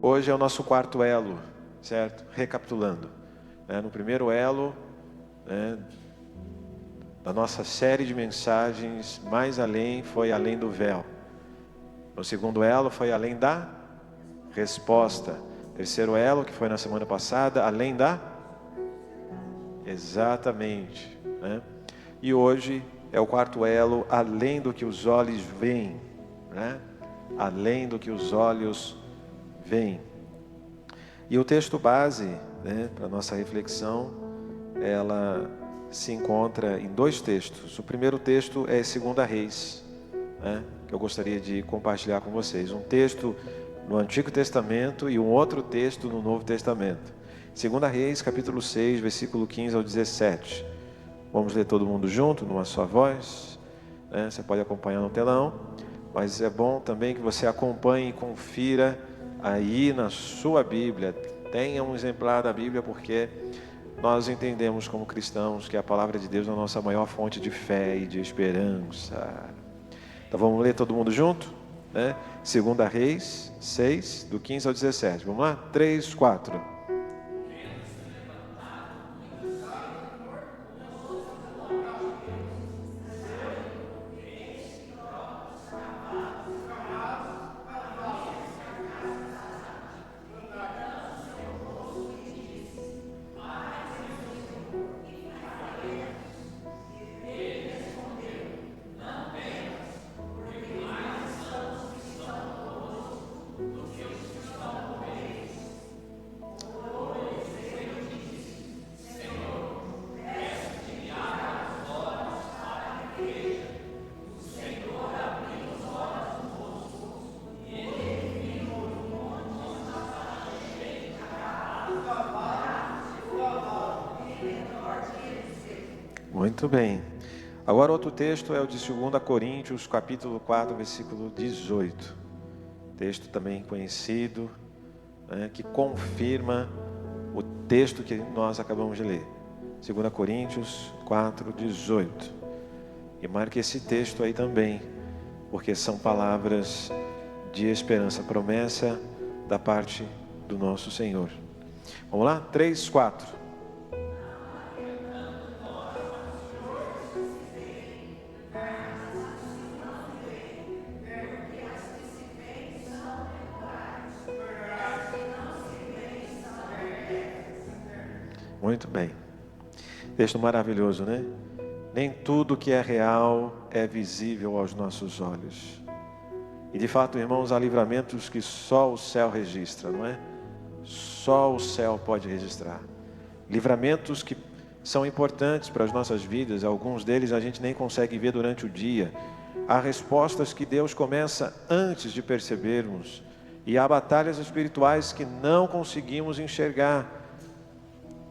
Hoje é o nosso quarto elo, certo? Recapitulando, no primeiro elo, da nossa série de mensagens, mais além foi além do véu. No segundo elo foi além da resposta. Terceiro elo, que foi na semana passada, além da... Exatamente, E hoje é o quarto elo, além do que os olhos veem, Além do que os olhos veem. E o texto base, para a nossa reflexão, ela se encontra em dois textos. O primeiro texto é 2 Reis, que eu gostaria de compartilhar com vocês. Um texto no Antigo Testamento e um outro texto no Novo Testamento. 2 Reis, capítulo 6, versículo 15 ao 17. Vamos ler todo mundo junto, numa só voz. Você pode acompanhar no telão, mas é bom também que você acompanhe e confira aí na sua Bíblia. Tenha um exemplar da Bíblia, porque nós entendemos como cristãos que a palavra de Deus é a nossa maior fonte de fé e de esperança. Então vamos ler todo mundo junto? 2 Reis 6, do 15 ao 17. Vamos lá? 3, 4. Muito bem. Agora outro texto é o de 2 Coríntios, capítulo 4, versículo 18. Texto também conhecido, que confirma o texto que nós acabamos de ler. 2 Coríntios 4, 18. E marque esse texto aí também, porque são palavras de esperança, promessa da parte do nosso Senhor. Vamos lá? 3, 4. Muito bem. Texto maravilhoso, né? Nem tudo que é real é visível aos nossos olhos. E de fato, irmãos, há livramentos que só o céu registra, não é? Só o céu pode registrar. Livramentos que são importantes para as nossas vidas, alguns deles a gente nem consegue ver durante o dia. Há respostas que Deus começa antes de percebermos. E há batalhas espirituais que não conseguimos enxergar.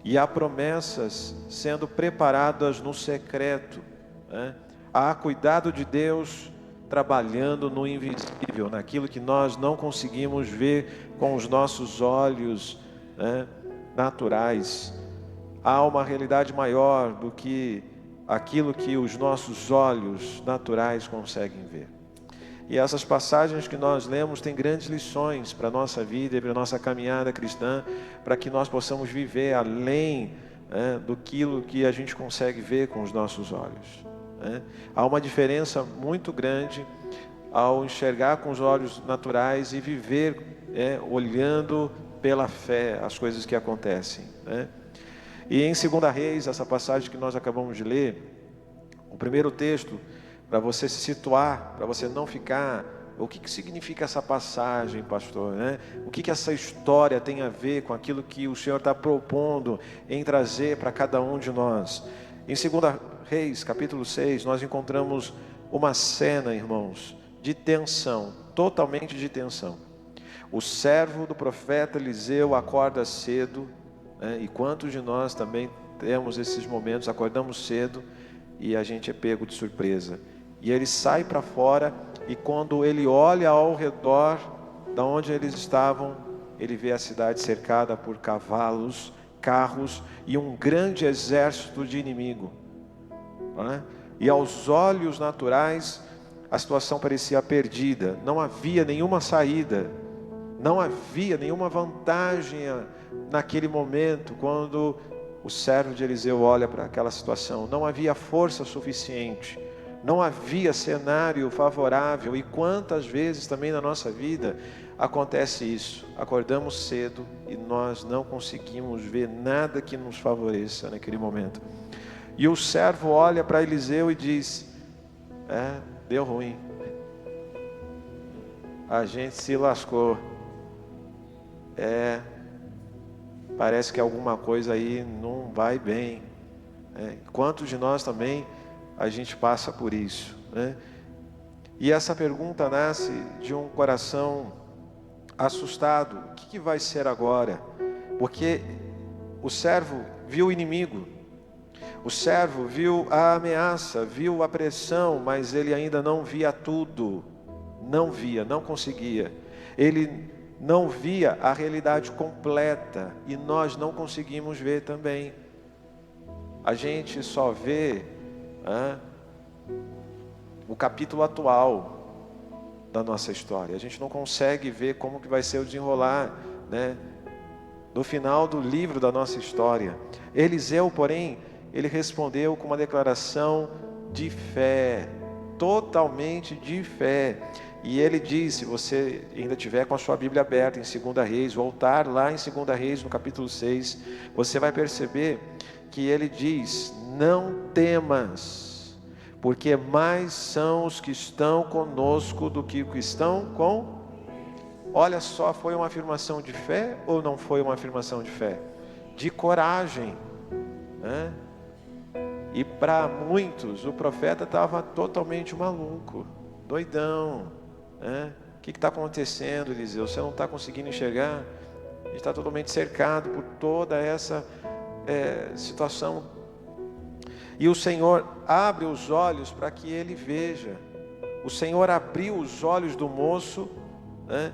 E há promessas sendo preparadas no secreto. Há cuidado de Deus trabalhando no invisível, naquilo que nós não conseguimos ver com os nossos olhos naturais. Há uma realidade maior do que aquilo que os nossos olhos naturais conseguem ver. E essas passagens que nós lemos têm grandes lições para a nossa vida e para a nossa caminhada cristã, para que nós possamos viver além do que a gente consegue ver com os nossos olhos. Há uma diferença muito grande ao enxergar com os olhos naturais e viver olhando pela fé as coisas que acontecem. E em 2 Reis, essa passagem que nós acabamos de ler, o primeiro texto, para você se situar, para você não ficar... O que significa essa passagem, pastor? O que essa história tem a ver com aquilo que o Senhor está propondo em trazer para cada um de nós? Em 2 Reis, capítulo 6, nós encontramos uma cena, irmãos, de tensão, totalmente de tensão. O servo do profeta Eliseu acorda cedo, e quantos de nós também temos esses momentos, acordamos cedo e a gente é pego de surpresa. E ele sai para fora e quando ele olha ao redor da onde eles estavam, ele vê a cidade cercada por cavalos, carros e um grande exército de inimigo. E aos olhos naturais, a situação parecia perdida, não havia nenhuma saída. Não havia nenhuma vantagem naquele momento, quando o servo de Eliseu olha para aquela situação. Não havia força suficiente, não havia cenário favorável. E quantas vezes também na nossa vida acontece isso? Acordamos cedo e nós não conseguimos ver nada que nos favoreça naquele momento. E o servo olha para Eliseu e diz: deu ruim, a gente se lascou, parece que alguma coisa aí não vai bem. Quantos de nós também a gente passa por isso, né? E essa pergunta nasce de um coração assustado. O que vai ser agora? Porque o servo viu o inimigo, o servo viu a ameaça, viu a pressão, mas ele ainda não via tudo. Não via, não conseguia. Ele não via a realidade completa, e nós não conseguimos ver também. A gente só vê o capítulo atual da nossa história. A gente não consegue ver como que vai ser o desenrolar, né, no final do livro da nossa história. Eliseu, porém, ele respondeu com uma declaração de fé, totalmente de fé. E ele diz, se você ainda tiver com a sua Bíblia aberta em 2 Reis, voltar lá em 2 Reis, no capítulo 6, você vai perceber que ele diz: não temas, porque mais são os que estão conosco do que os que estão com... Olha só, foi uma afirmação de fé ou não foi uma afirmação de fé? De coragem, né? E para muitos, o profeta estava totalmente maluco, doidão. O que está acontecendo, Eliseu? Você não está conseguindo enxergar? A gente está totalmente cercado por toda essa situação. E o Senhor abre os olhos para que ele veja. O Senhor abriu os olhos do moço, né?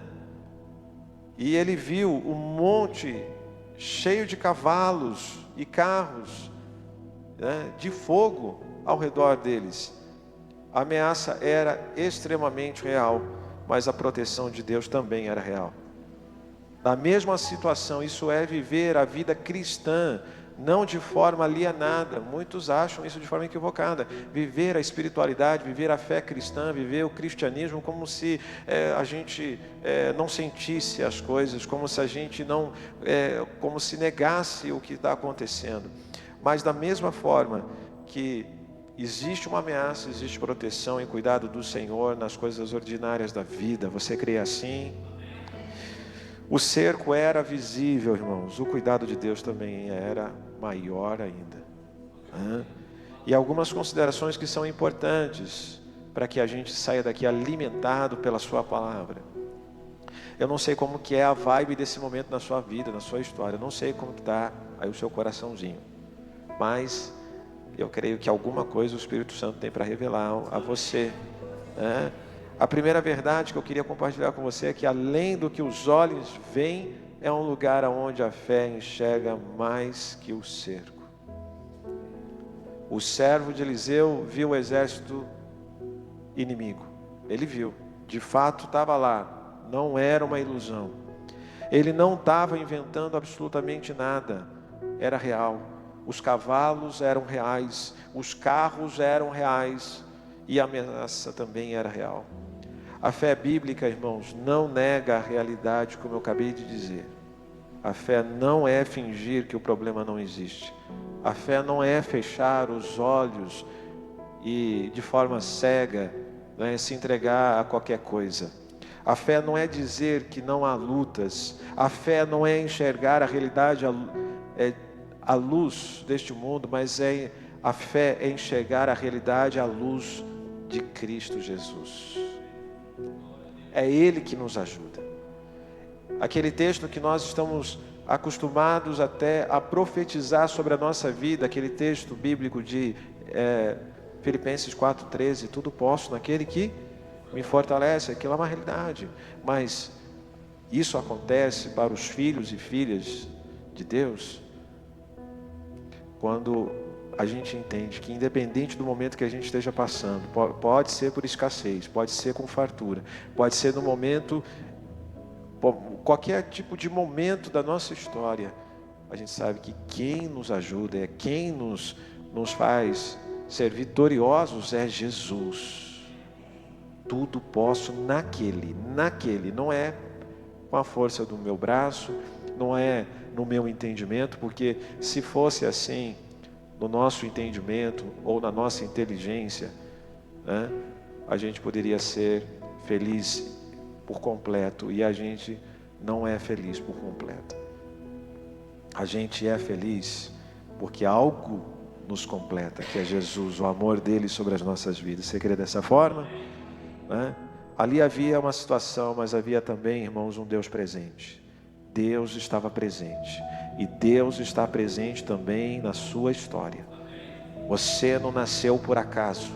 E ele viu um monte cheio de cavalos e carros, né, de fogo ao redor deles. A ameaça era extremamente real, mas a proteção de Deus também era real. Na mesma situação, isso é viver a vida cristã, não de forma alienada. Muitos acham isso de forma equivocada. Viver a espiritualidade, viver a fé cristã, viver o cristianismo como se a gente não sentisse as coisas, como se a gente não, como se negasse o que está acontecendo. Mas da mesma forma que existe uma ameaça, existe proteção e cuidado do Senhor nas coisas ordinárias da vida. Você crê assim? O cerco era visível, irmãos. O cuidado de Deus também era maior ainda. E algumas considerações que são importantes para que a gente saia daqui alimentado pela sua palavra. Eu não sei como que é a vibe desse momento na sua vida, na sua história. Eu não sei como que está aí o seu coraçãozinho. Mas eu creio que alguma coisa o Espírito Santo tem para revelar a você, né? A primeira verdade que eu queria compartilhar com você é que além do que os olhos veem, é um lugar onde a fé enxerga mais que o cerco. O servo de Eliseu viu o exército inimigo. Ele viu, de fato estava lá, não era uma ilusão. Ele não estava inventando absolutamente nada, era real. Os cavalos eram reais, os carros eram reais e a ameaça também era real. A fé bíblica, irmãos, não nega a realidade, como eu acabei de dizer. A fé não é fingir que o problema não existe. A fé não é fechar os olhos e de forma cega, né, se entregar a qualquer coisa. A fé não é dizer que não há lutas. A fé não é enxergar a realidade à luz deste mundo, mas a fé é enxergar a realidade à luz de Cristo Jesus. É Ele que nos ajuda. Aquele texto que nós estamos acostumados até a profetizar sobre a nossa vida, aquele texto bíblico de Filipenses 4,13, tudo posso naquele que me fortalece. Aquilo é uma realidade, mas isso acontece para os filhos e filhas de Deus quando a gente entende que, independente do momento que a gente esteja passando, pode ser por escassez, pode ser com fartura, pode ser no momento qualquer tipo de momento da nossa história, a gente sabe que quem nos ajuda, quem nos faz ser vitoriosos é Jesus. Tudo posso naquele, não é com a força do meu braço, não é no meu entendimento, porque se fosse assim, no nosso entendimento ou na nossa inteligência, né, a gente poderia ser feliz por completo, e a gente não é feliz por completo. A gente é feliz porque algo nos completa, que é Jesus, o amor dele sobre as nossas vidas. Você crê dessa forma? Né? Ali havia uma situação, mas havia também, irmãos, um Deus presente. Deus estava presente, e Deus está presente também na sua história. Você não nasceu por acaso.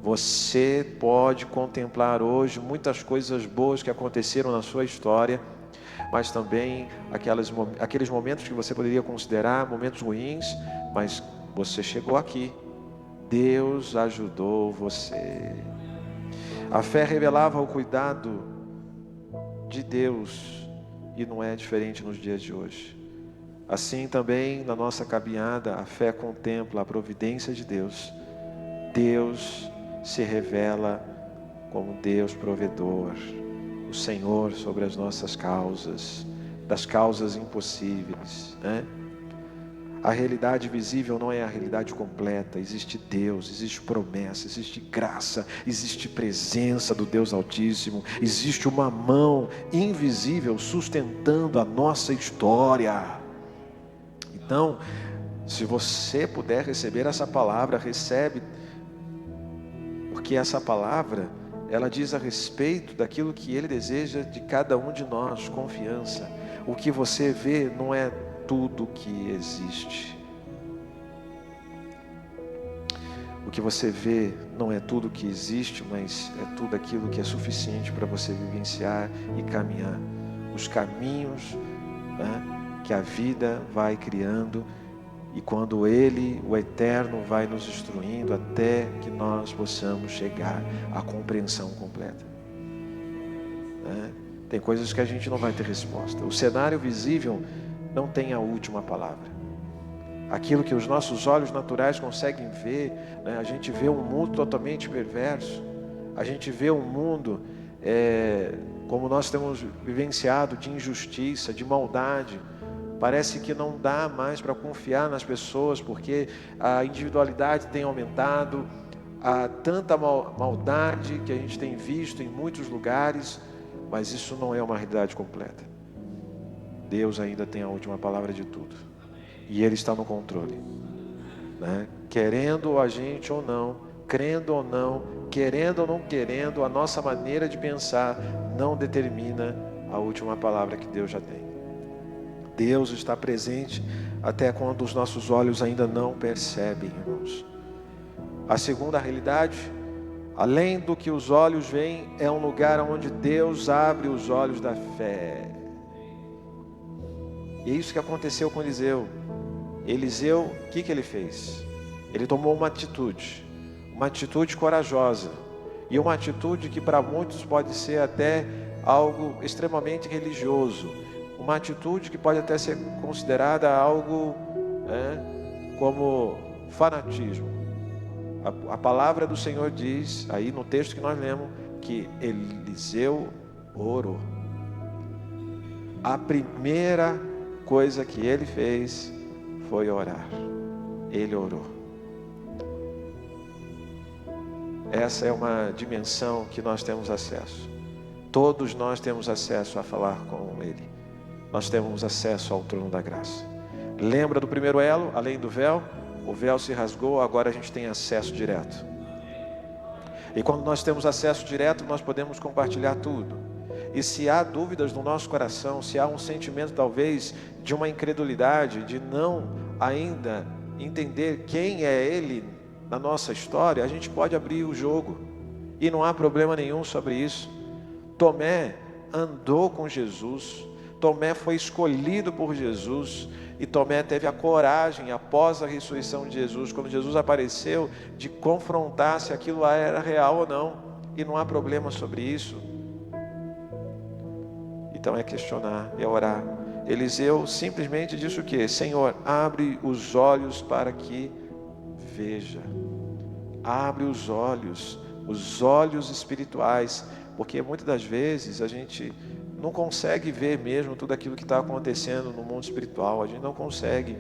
Você pode contemplar hoje muitas coisas boas que aconteceram na sua história, mas também aqueles momentos que você poderia considerar momentos ruins, mas você chegou aqui. Deus ajudou você. A fé revelava o cuidado de Deus, e não é diferente nos dias de hoje. Assim também na nossa caminhada, a fé contempla a providência de Deus. Deus se revela como Deus provedor, o Senhor sobre as nossas causas, das causas impossíveis, né? A realidade visível não é a realidade completa. Existe Deus, existe promessa, existe graça, existe presença do Deus Altíssimo, existe uma mão invisível sustentando a nossa história. Então, se você puder receber essa palavra, recebe, porque essa palavra, ela diz a respeito daquilo que Ele deseja de cada um de nós, confiança. O que você vê não é tudo que existe. O que você vê não é tudo que existe, mas é tudo aquilo que é suficiente para você vivenciar e caminhar os caminhos, né, que a vida vai criando, e quando Ele, o Eterno, vai nos instruindo até que nós possamos chegar à compreensão completa, né? Tem coisas que a gente não vai ter resposta. O cenário visível não tem a última palavra. Aquilo que os nossos olhos naturais conseguem ver, né? A gente vê um mundo totalmente perverso. A gente vê um mundo, como nós temos vivenciado, de injustiça, de maldade. Parece que não dá mais para confiar nas pessoas, porque a individualidade tem aumentado, há tanta maldade que a gente tem visto em muitos lugares, mas isso não é uma realidade completa. Deus ainda tem a última palavra de tudo, e Ele está no controle, né? Querendo a gente ou não, crendo ou não, querendo ou não querendo, a nossa maneira de pensar não determina a última palavra que Deus já tem. Deus está presente até quando os nossos olhos ainda não percebem, irmãos. A segunda realidade, além do que os olhos veem, é um lugar onde Deus abre os olhos da fé. E é isso que aconteceu com Eliseu. Eliseu, o que ele fez? Ele tomou uma atitude corajosa, e uma atitude que para muitos pode ser até algo extremamente religioso, uma atitude que pode até ser considerada algo, como fanatismo. A palavra do Senhor diz, aí no texto que nós lemos, que Eliseu orou. A primeira coisa que ele fez foi orar. Ele orou. Essa é uma dimensão que nós temos acesso. Todos nós temos acesso a falar com Ele. Nós temos acesso ao trono da graça. Lembra do primeiro elo, além do véu? O véu se rasgou, agora a gente tem acesso direto. E quando nós temos acesso direto, nós podemos compartilhar tudo. E se há dúvidas no nosso coração, se há um sentimento talvez de uma incredulidade, de não ainda entender quem é Ele na nossa história, a gente pode abrir o jogo, e não há problema nenhum sobre isso. Tomé andou com Jesus, Tomé foi escolhido por Jesus, e Tomé teve a coragem, após a ressurreição de Jesus, quando Jesus apareceu, de confrontar se aquilo era real ou não, e não há problema sobre isso. E Então é questionar, é orar. Eliseu simplesmente disse o quê? Senhor, abre os olhos para que veja. Abre os olhos espirituais, porque muitas das vezes a gente não consegue ver mesmo tudo aquilo que está acontecendo no mundo espiritual. A gente não consegue.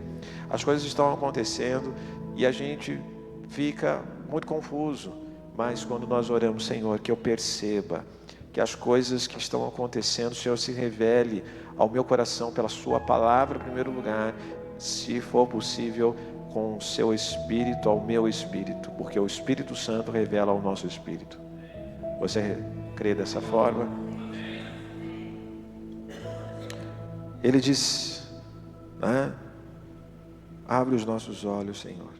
As coisas estão acontecendo e a gente fica muito confuso. Mas quando nós oramos, Senhor, que eu perceba que as coisas que estão acontecendo, o Senhor se revele ao meu coração pela sua palavra em primeiro lugar, se for possível, com o seu espírito ao meu espírito, porque o Espírito Santo revela ao nosso espírito. Você crê dessa forma? Ele diz, né? Abre os nossos olhos, Senhor.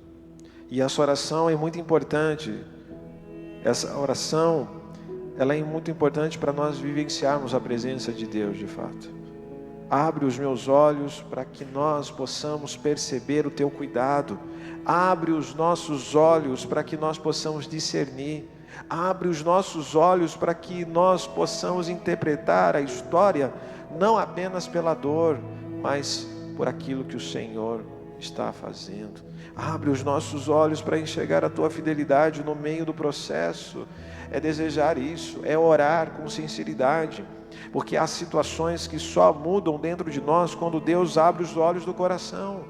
E essa oração é muito importante. Essa oração, ela é muito importante para nós vivenciarmos a presença de Deus de fato. Abre os meus olhos para que nós possamos perceber o teu cuidado. Abre os nossos olhos para que nós possamos discernir. Abre os nossos olhos para que nós possamos interpretar a história, não apenas pela dor, mas por aquilo que o Senhor está fazendo. Abre os nossos olhos para enxergar a tua fidelidade no meio do processo. É desejar isso, é orar com sinceridade. Porque há situações que só mudam dentro de nós quando Deus abre os olhos do coração.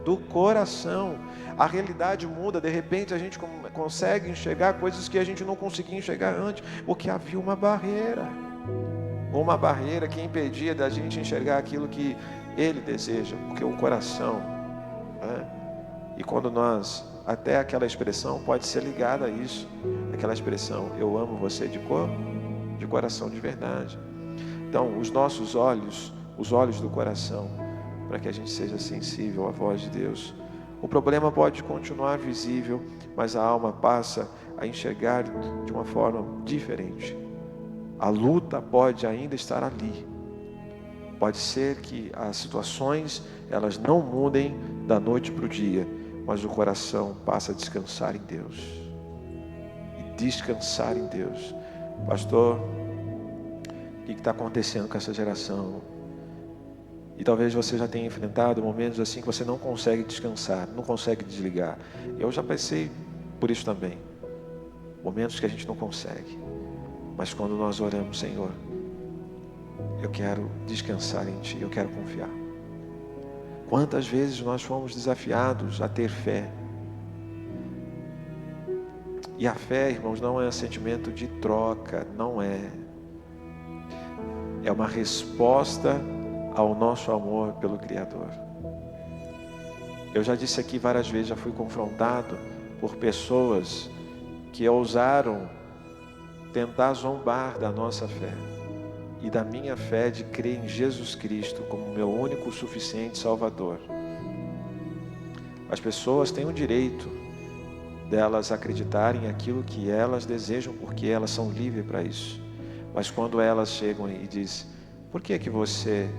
Do coração. A realidade muda, de repente a gente consegue enxergar coisas que a gente não conseguia enxergar antes, porque havia uma barreira que impedia da gente enxergar aquilo que Ele deseja, porque o coração, né? E quando nós, até aquela expressão pode ser ligada a isso, aquela expressão, eu amo você de coração de verdade. Então, os nossos olhos, os olhos do coração, para que a gente seja sensível à voz de Deus. O problema pode continuar visível, mas a alma passa a enxergar de uma forma diferente. A luta pode ainda estar ali. Pode ser que as situações, elas não mudem da noite para o dia, mas o coração passa a descansar em Deus. E descansar em Deus. Pastor, o que está acontecendo com essa geração? E talvez você já tenha enfrentado momentos assim que você não consegue descansar, não consegue desligar. Eu já passei por isso também. Momentos que a gente não consegue. Mas quando nós oramos, Senhor, eu quero descansar em Ti, eu quero confiar. Quantas vezes nós fomos desafiados a ter fé? E a fé, irmãos, não é um sentimento de troca, não é. É uma resposta ao nosso amor pelo Criador. Eu já disse aqui várias vezes, já fui confrontado por pessoas que ousaram tentar zombar da nossa fé e da minha fé de crer em Jesus Cristo como meu único suficiente Salvador. As pessoas têm o direito delas acreditarem aquilo que elas desejam, porque elas são livres para isso. Mas quando elas chegam e dizem, por que você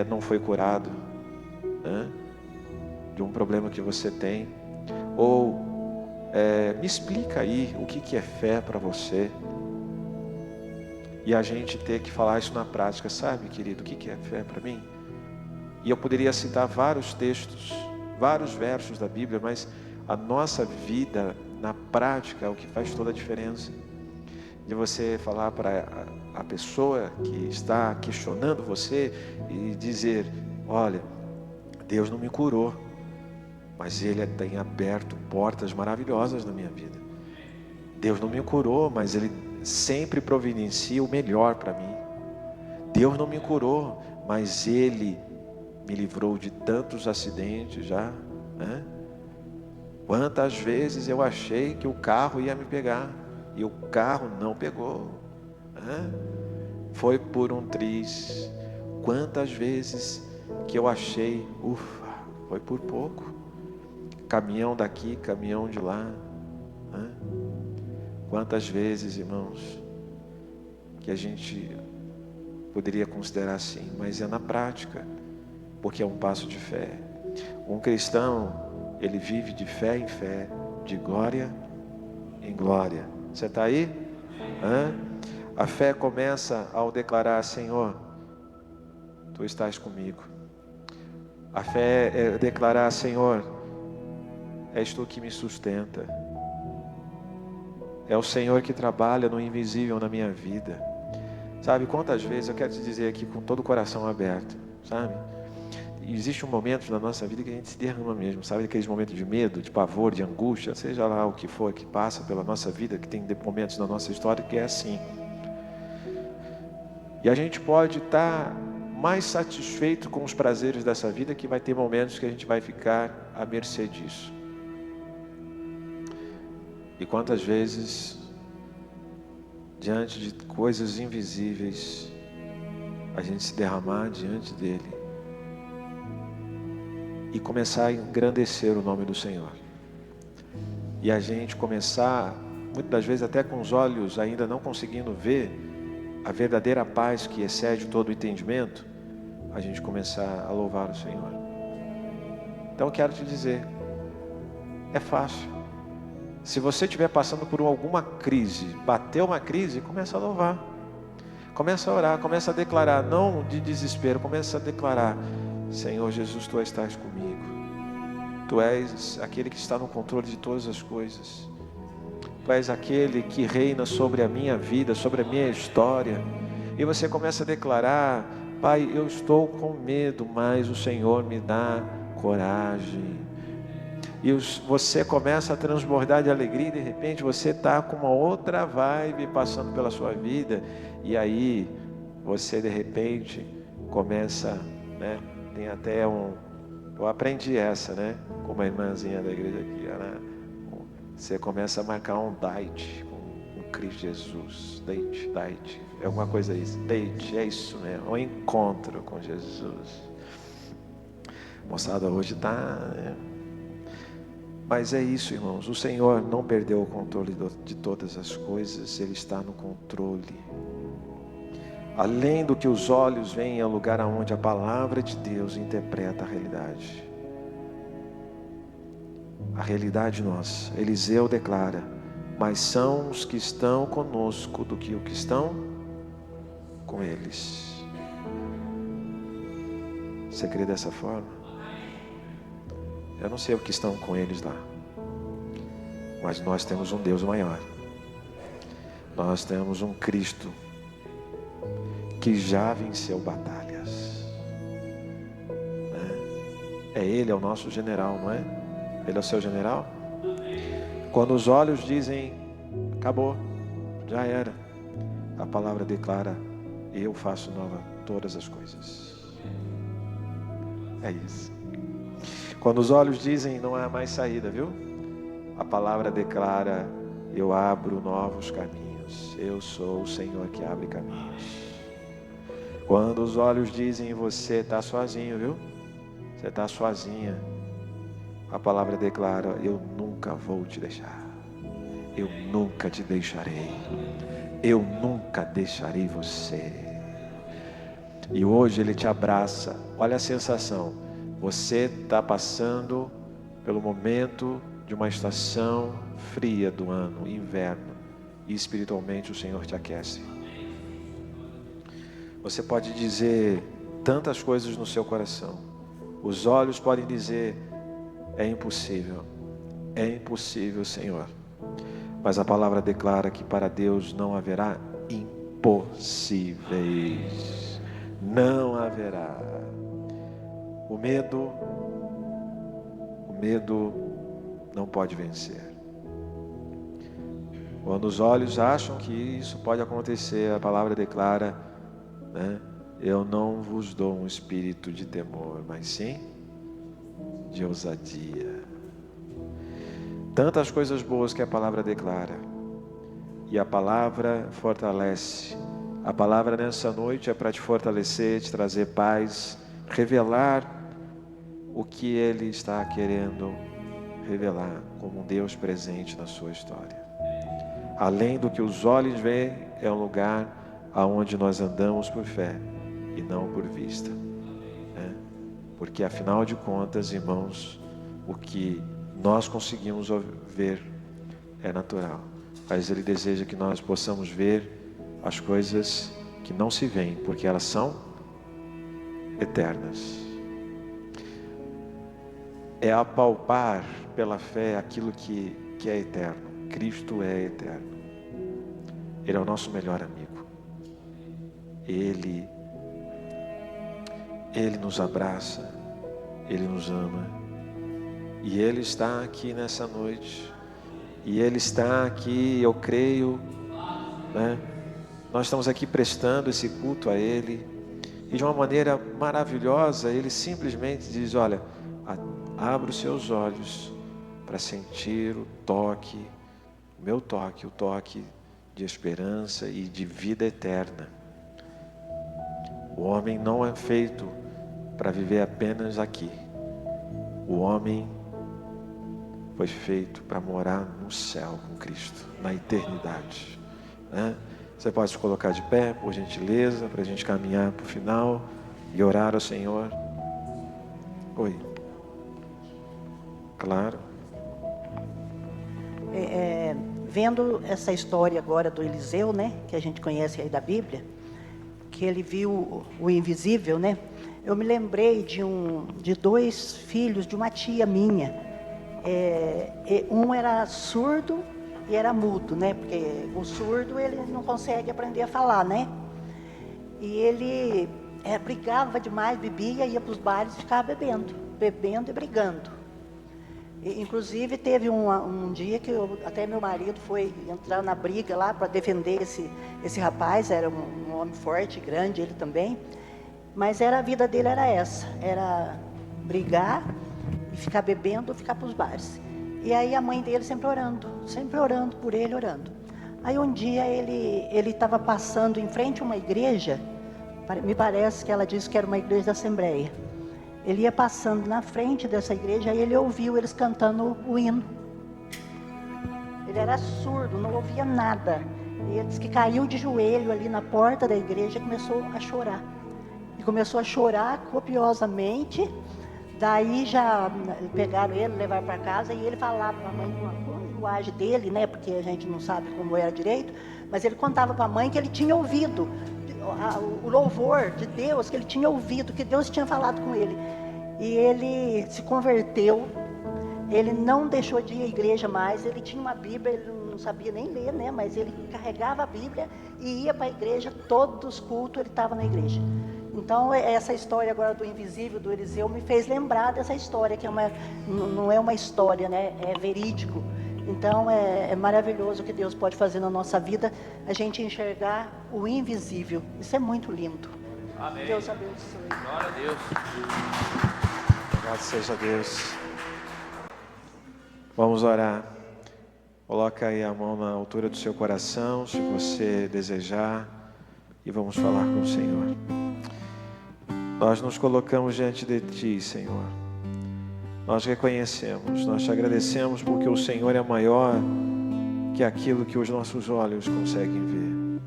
não foi curado, né, de um problema que você tem? Ou me explica aí o que é fé para você. E a gente ter que falar isso na prática, sabe, querido, o que é fé para mim? E eu poderia citar vários textos, vários versos da Bíblia, mas a nossa vida na prática é o que faz toda a diferença. De você falar para a pessoa que está questionando você e dizer, olha, Deus não me curou, mas Ele tem aberto portas maravilhosas na minha vida. Deus não me curou, mas Ele sempre providencia o melhor para mim. Deus não me curou, mas Ele me livrou de tantos acidentes já, né? Quantas vezes eu achei que o carro ia me pegar e o carro não pegou, né? Foi por um triz. Quantas vezes que eu achei, ufa, foi por pouco. Caminhão daqui, caminhão de lá, né? Quantas vezes, irmãos, que a gente poderia considerar assim, mas é na prática, porque é um passo de fé. Um cristão, ele vive de fé em fé, de glória em glória. Você está aí? A fé começa ao declarar, Senhor, Tu estás comigo. A fé é declarar: Senhor, és Tu que me sustenta. É o Senhor que trabalha no invisível na minha vida. Sabe, quantas vezes, eu quero te dizer aqui com todo o coração aberto, sabe? Existe um momento na nossa vida que a gente se derrama mesmo, sabe? Aqueles momentos de medo, de pavor, de angústia, seja lá o que for que passa pela nossa vida, que tem momentos na nossa história que é assim. E a gente pode estar mais satisfeito com os prazeres dessa vida, que vai ter momentos que a gente vai ficar à mercê disso. E quantas vezes, diante de coisas invisíveis, a gente se derramar diante dele e começar a engrandecer o nome do Senhor. E a gente começar, muitas das vezes até com os olhos ainda não conseguindo ver a verdadeira paz que excede todo o entendimento, a gente começar a louvar o Senhor. Então eu quero te dizer, é fácil. Se você estiver passando por alguma crise, bateu uma crise, começa a louvar. Começa a orar, começa a declarar, não de desespero, começa a declarar: Senhor Jesus, Tu estás comigo. Tu és aquele que está no controle de todas as coisas. Tu és aquele que reina sobre a minha vida, sobre a minha história. E você começa a declarar: Pai, eu estou com medo, mas o Senhor me dá coragem. E você começa a transbordar de alegria, e de repente você está com uma outra vibe passando pela sua vida. E aí você de repente começa, né? Tem até eu aprendi essa, né? Com uma irmãzinha da igreja aqui, você começa a marcar um date com Cristo Jesus. Date, é alguma coisa isso. Date, é isso mesmo, um encontro com Jesus. Moçada, hoje está... Mas é isso, irmãos, o Senhor não perdeu o controle de todas as coisas, Ele está no controle. Além do que os olhos veem, é o lugar onde a palavra de Deus interpreta a realidade. A realidade nossa. Eliseu declara: mais são os que estão conosco do que os que estão com eles. Você crê dessa forma? Eu não sei o que estão com eles lá, mas nós temos um Deus maior. Nós temos um Cristo que já venceu batalhas. Ele é o nosso general, não é? Ele é o seu general? Quando os olhos dizem: acabou, já era, a palavra declara: eu faço nova todas as coisas. É isso. Quando os olhos dizem: não há mais saída, viu? A palavra declara: eu abro novos caminhos. Eu sou o Senhor que abre caminhos. Quando os olhos dizem: você está sozinho, viu? Você está sozinha. A palavra declara: eu nunca vou te deixar. Eu nunca te deixarei. Eu nunca deixarei você. E hoje Ele te abraça. Olha a sensação. Você está passando pelo momento de uma estação fria do ano, inverno. E espiritualmente o Senhor te aquece. Você pode dizer tantas coisas no seu coração. Os olhos podem dizer: é impossível. É impossível, Senhor. Mas a palavra declara que para Deus não haverá impossíveis. Não haverá. O medo não pode vencer. Quando os olhos acham que isso pode acontecer, a palavra declara, né? Eu não vos dou um espírito de temor, mas sim de ousadia. Tantas coisas boas que a palavra declara. E a palavra fortalece. A palavra nessa noite é para te fortalecer, te trazer paz, revelar o que Ele está querendo revelar como um Deus presente na sua história. Além do que os olhos veem, é um lugar aonde nós andamos por fé e não por vista, né? Porque afinal de contas, irmãos, o que nós conseguimos ver é natural, mas Ele deseja que nós possamos ver as coisas que não se veem, porque elas são eternas. É apalpar pela fé aquilo que é eterno. Cristo é eterno. Ele é o nosso melhor amigo. Ele nos abraça, Ele nos ama. E Ele está aqui nessa noite. E Ele está aqui, eu creio, né? Nós estamos aqui prestando esse culto a Ele. E de uma maneira maravilhosa, Ele simplesmente diz: olha, abra os seus olhos para sentir o toque, o meu toque, o toque de esperança e de vida eterna. O homem não é feito para viver apenas aqui. O homem foi feito para morar no céu com Cristo, na eternidade, né? Você pode se colocar de pé, por gentileza, para a gente caminhar para o final e orar ao Senhor. Oi. Claro. Vendo essa história agora do Eliseu, né, que a gente conhece aí da Bíblia, que ele viu o invisível, né? Eu me lembrei de 2 filhos de uma tia minha. Um era surdo e era mudo, né? Porque o surdo, ele não consegue aprender a falar, né? E ele brigava demais, bebia, ia para os bares e ficava bebendo e brigando. Inclusive teve um dia que até meu marido foi entrar na briga lá para defender esse rapaz. Era um homem forte, grande, ele também. Mas a vida dele era essa, era brigar e ficar bebendo ou ficar para os bares. E aí a mãe dele sempre orando por ele, orando. Aí um dia ele estava passando em frente a uma igreja, me parece que ela disse que era uma igreja da Assembleia. Ele ia passando na frente dessa igreja e ele ouviu eles cantando o hino. Ele era surdo, não ouvia nada. E ele disse que caiu de joelho ali na porta da igreja e começou a chorar. E começou a chorar copiosamente. Daí já pegaram ele, levaram para casa e ele falava para a mãe uma linguagem dele, né? Porque a gente não sabe como era direito. Mas ele contava para a mãe que ele tinha ouvido o louvor de Deus, que ele tinha ouvido, que Deus tinha falado com ele. E ele se converteu, ele não deixou de ir à igreja mais, ele tinha uma Bíblia, ele não sabia nem ler, né? Mas ele carregava a Bíblia e ia para a igreja, todos os cultos ele estava na igreja. Então essa história agora do invisível, do Eliseu, me fez lembrar dessa história, que não é uma história, né? É verídico. Então é maravilhoso o que Deus pode fazer na nossa vida, a gente enxergar o invisível. Isso é muito lindo. Amém. Deus abençoe. Glória a Deus. Louvado seja Deus. Vamos orar. Coloca aí a mão na altura do seu coração, se você desejar, e vamos falar com o Senhor. Nós nos colocamos diante de Ti, Senhor. Nós reconhecemos, nós te agradecemos porque o Senhor é maior que aquilo que os nossos olhos conseguem ver.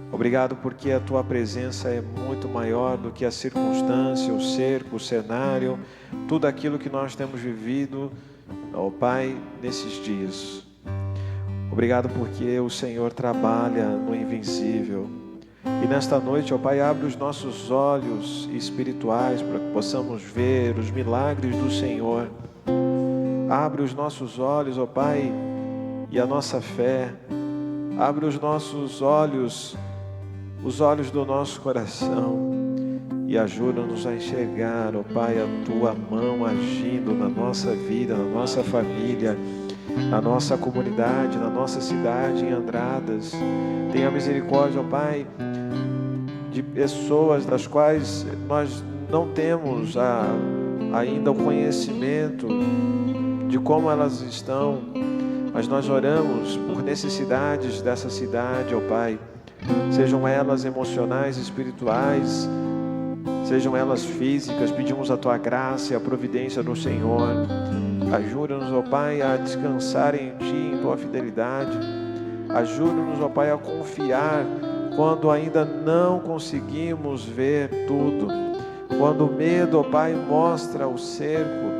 Obrigado porque a Tua presença é muito maior do que a circunstância, o cerco, o cenário, tudo aquilo que nós temos vivido, ó Pai, nesses dias. Obrigado porque o Senhor trabalha no invisível. E nesta noite, ó Pai, abre os nossos olhos espirituais para que possamos ver os milagres do Senhor. Abre os nossos olhos, ó Pai, e a nossa fé. Abre os nossos olhos, os olhos do nosso coração. E ajuda-nos a enxergar, ó Pai, a Tua mão agindo na nossa vida, na nossa família, na nossa comunidade, na nossa cidade, em Andradas. Tenha misericórdia, ó Pai, de pessoas das quais nós não temos ainda o conhecimento de como elas estão, mas nós oramos por necessidades dessa cidade, ó Pai, sejam elas emocionais, espirituais, sejam elas físicas. Pedimos a Tua graça e a providência do Senhor. Ajuda-nos, ó Pai, a descansar em Ti, em Tua fidelidade. Ajuda-nos, ó Pai, a confiar quando ainda não conseguimos ver tudo. Quando o medo, ó Pai, mostra o cerco.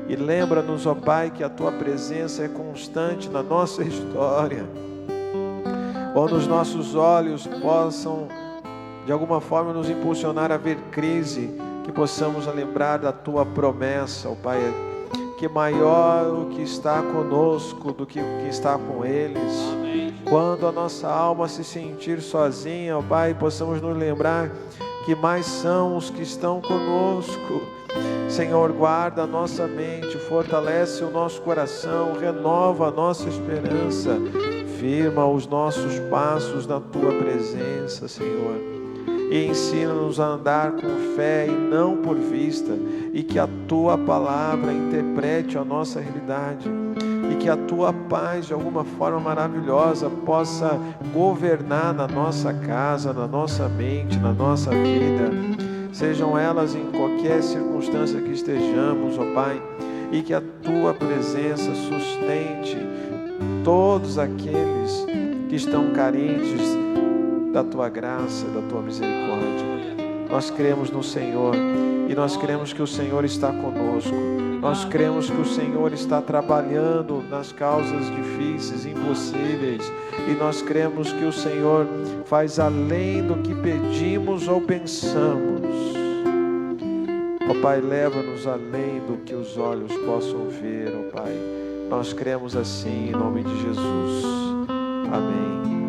E lembra-nos, ó Pai, que a Tua presença é constante na nossa história. Quando os nossos olhos possam, de alguma forma, nos impulsionar a ver crise, que possamos lembrar da Tua promessa, ó Pai, que maior o que está conosco do que o que está com eles. Amém. Quando a nossa alma se sentir sozinha, ó Pai, possamos nos lembrar que mais são os que estão conosco. Senhor, guarda a nossa mente, fortalece o nosso coração, renova a nossa esperança, firma os nossos passos na Tua presença, Senhor. E ensina-nos a andar com fé e não por vista, e que a Tua palavra interprete a nossa realidade, e que a Tua paz de alguma forma maravilhosa possa governar na nossa casa, na nossa mente, na nossa vida, sejam elas em qualquer circunstância que estejamos, ó Pai, e que a Tua presença sustente todos aqueles que estão carentes da Tua graça, da Tua misericórdia. Nós cremos no Senhor e nós cremos que o Senhor está conosco. Nós cremos que o Senhor está trabalhando nas causas difíceis, impossíveis, e nós cremos que o Senhor faz além do que pedimos ou pensamos. Ó Pai, leva-nos além do que os olhos possam ver, ó Pai. Nós cremos assim em nome de Jesus. Amém.